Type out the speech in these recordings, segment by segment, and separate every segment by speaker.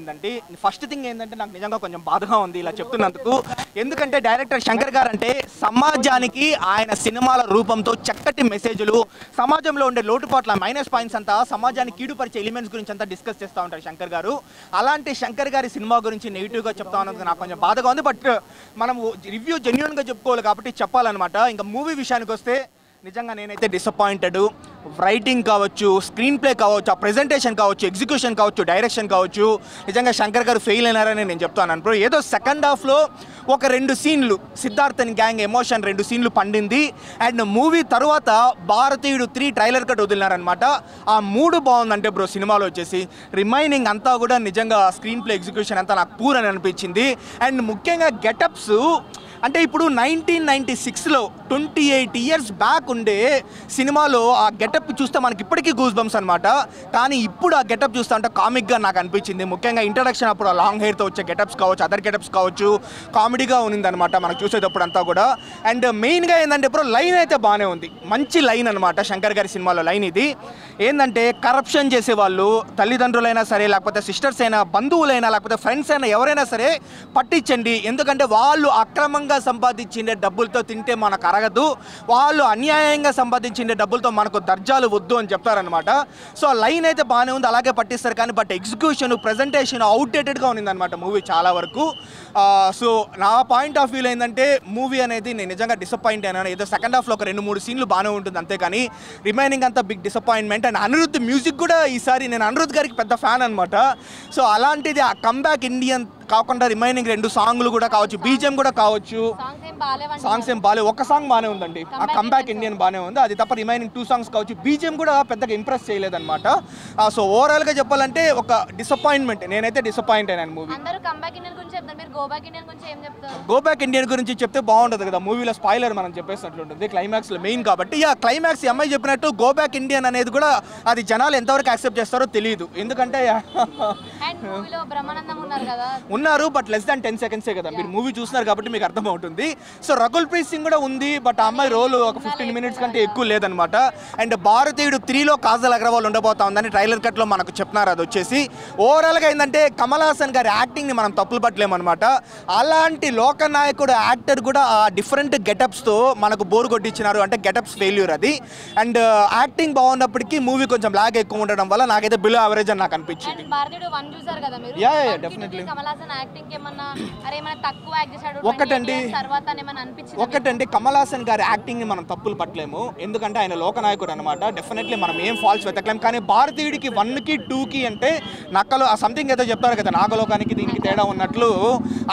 Speaker 1: దొరికిందండి. First thing ఏంటంటే నాకు నిజంగా కొంచెం బాధగా ఉంది ఇలా చెప్తున్నందుకు. ఎందుకంటే డైరెక్టర్ శంకర్ గారు అంటే సమాజానికి ఆయన సినిమాల రూపంతో చక్కటి మెసేజ్లు, సమాజంలో ఉండే లోటుపాట్ల మైనస్ పాయింట్స్ అంతా సమాజానికి కీడుపరిచే ఎలిమెంట్స్ గురించి అంతా డిస్కస్ చేస్తూ ఉంటారు శంకర్ గారు. అలాంటి శంకర్ గారి సినిమా గురించి నెగిటివ్గా చెప్తా ఉన్నందుకు నాకు కొంచెం బాధగా ఉంది. బట్ మనం రివ్యూ జెన్యూన్గా చెప్పుకోవాలి కాబట్టి చెప్పాలన్నమాట. ఇంకా మూవీ విషయానికి వస్తే నిజంగా నేనైతే డిసప్పాయింటెడ్. రైటింగ్ కావచ్చు, స్క్రీన్ ప్లే కావచ్చు, ఆ ప్రెజెంటేషన్ కావచ్చు, ఎగ్జిక్యూషన్ కావచ్చు, డైరెక్షన్ కావచ్చు, నిజంగా శంకర్ గారు ఫెయిల్ అయినారని నేను చెప్తాను బ్రో. ఏదో సెకండ్ హాఫ్లో ఒక 2 సీన్లు సిద్ధార్థన్ గ్యాంగ్ ఎమోషన్ 2 సీన్లు పండింది. అండ్ మూవీ తర్వాత భారతీయుడు 3 ట్రైలర్ కట్ వదిలినారనమాట. ఆ 3 బాగుందంటే బ్రో సినిమాలో వచ్చేసి రిమైనింగ్ అంతా కూడా నిజంగా స్క్రీన్ ప్లే ఎగ్జిక్యూషన్ అంతా నాకు పూర్ అని అనిపించింది. అండ్ ముఖ్యంగా గెటప్స్ అంటే ఇప్పుడు 1996లో 28 ఇయర్స్ బ్యాక్ ఉండే సినిమాలో ఆ గెటప్ చూస్తే మనకి ఇప్పటికీ గూస్ బంప్స్ అనమాట. కానీ ఇప్పుడు ఆ గెటప్ చూస్తే అంటే కామిక్గా నాకు అనిపించింది. ముఖ్యంగా ఇంట్రడక్షన్ అప్పుడు ఆ లాంగ్ హెయిర్తో వచ్చే గెటప్స్ కావచ్చు, అదర్ గెటప్స్ కావచ్చు, కామెడీగా ఉన్నదనమాట మనకు చూసేటప్పుడు అంతా కూడా. అండ్ మెయిన్గా ఏంటంటే ఇప్పుడు లైన్ అయితే బాగానే ఉంది, మంచి లైన్ అనమాట శంకర్ గారి సినిమాలో లైన్ ఇది. ఏంటంటే కరప్షన్ చేసేవాళ్ళు తల్లిదండ్రులైనా సరే, లేకపోతే సిస్టర్స్ అయినా, బంధువులైనా, లేకపోతే ఫ్రెండ్స్ అయినా ఎవరైనా సరే పట్టించండి. ఎందుకంటే వాళ్ళు అక్రమంగా సంపాదించిండే డబ్బులతో తింటే మనకు అరగదు, వాళ్ళు అన్యాయంగా సంపాదించిండే డబ్బులతో మనకు దర్జాలు వద్దు అని చెప్తారనమాట. సో ఆ లైన్ అయితే బాగానే ఉంది, అలాగే పట్టిస్తారు. కానీ బట్ ఎగ్జిక్యూషన్, ప్రజెంటేషన్ అవుట్డేటెడ్గా ఉన్నదన్నమాట మూవీ చాలా వరకు. సో నా పాయింట్ ఆఫ్ వ్యూలో ఏంటంటే మూవీ అనేది నేను నిజంగా డిసప్పాయింట్ అయినాను. ఏదో సెకండ్ హాఫ్లో ఒక 2-3 సీన్లు బాగానే ఉంటుంది అంతేకాని రిమైనింగ్ అంతా big disappointment. And Anirudh music కూడా ఈసారి నేను అనిరుద్ధ్ గారికి పెద్ద ఫ్యాన్ అనమాట. సో అలాంటిది ఆ కమ్బ్యాక్ ఇండియన్ కాకుండా రిమైనింగ్ 2 సాంగ్లు కూడా కావచ్చు, బీజిఎం కూడా కావచ్చు, సాంగ్స్ ఏం బాగాలే. ఒక సాంగ్ బాగానే ఉందండి, ఆ కమ్బ్యాక్ ఇండియన్ బాగానే ఉంది. అది తప్ప రిమైనింగ్ 2 సాంగ్స్ కావచ్చు, బీజిఎం కూడా పెద్దగా ఇంప్రెస్ చేయలేదన్నమాట. సో ఓవరాల్గా చెప్పాలంటే ఒక డిసప్పాయింట్మెంట్. నేనైతే డిసప్పాయింట్ అయినాను మూవీ. గో బ్యాక్ ఇండియన్ గురించి చెప్తే బాగుంటుంది కదా, మూవీలో స్పాయిలర్ మనం చెప్పేసినట్లుంటుంది క్లైమాక్స్లో మెయిన్ కాబట్టి. క్లైమాక్స్ అమ్మాయి చెప్పినట్టు గో బ్యాక్ ఇండియన్ అనేది కూడా అది జనాలు ఎంతవరకు యాక్సెప్ట్ చేస్తారో తెలియదు. ఎందుకంటే ఉన్నారు బట్ లెస్ దాన్ 10 సెకండ్సే కదా, మీరు మూవీ చూస్తున్నారు కాబట్టి మీకు అర్థమవుతుంది. సో రకుల్ ప్రీత్ సింగ్ కూడా ఉంది, బట్ ఆ అమ్మాయి రోల్ ఒక 15 మినిట్స్ కంటే ఎక్కువ లేదనమాట. అండ్ భారతీయుడు 3లో కాజల్ అగర్వాల్ ఉండబోతా ఉందని ట్రైలర్ కట్లో మనకు చెప్తున్నారు. అది వచ్చేసి ఓవరాల్గా ఏంటంటే కమల్ హాసన్ గారి యాక్టింగ్ని మనం తప్పులు పట్టలేమన్నమాట. అలాంటి లోకనాయకుడు యాక్టర్ కూడా ఆ డిఫరెంట్ గెటప్స్తో మనకు బోర్ కొట్టించినారు. అంటే గెటప్స్ ఫెయిల్యూర్ అది. అండ్ యాక్టింగ్ బాగున్నప్పటికీ మూవీ కొంచెం లాగ్ ఎక్కువ ఉండడం వల్ల నాకైతే బిలో యావరేజ్ అని నాకు అనిపించింది. డెఫినెట్లీ ఒకటండి కమల్ హాసన్ గారి యాక్టింగ్ ని మనం తప్పులు పట్టలేము, ఎందుకంటే ఆయన లోకనాయకుడు అనమాట. డెఫినెట్లీ మనం ఏం ఫాల్స్ వెతకలేము. కానీ భారతీయుడికి 1కి 2కి అంటే నక్కలు ఆ సంథింగ్ ఏదో చెప్తారు కదా, నాగలోకానికి దీనికి తేడా ఉన్నట్లు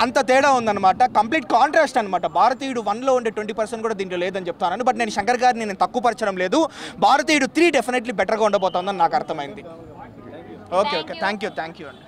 Speaker 1: అంత తేడా ఉందన్నమాట. కంప్లీట్ కాంట్రాస్ట్ అనమాట. భారతీయుడు 1లో ఉండే 20% కూడా దీంట్లో లేదని చెప్తాను. బట్ నేను శంకర్ గారిని నేను తక్కువ పరచడం లేదు. భారతీయుడు 3 డెఫినెట్లీ బెటర్గా ఉండబోతుందని నాకు అర్థమైంది. ఓకే థ్యాంక్ యూ అండి.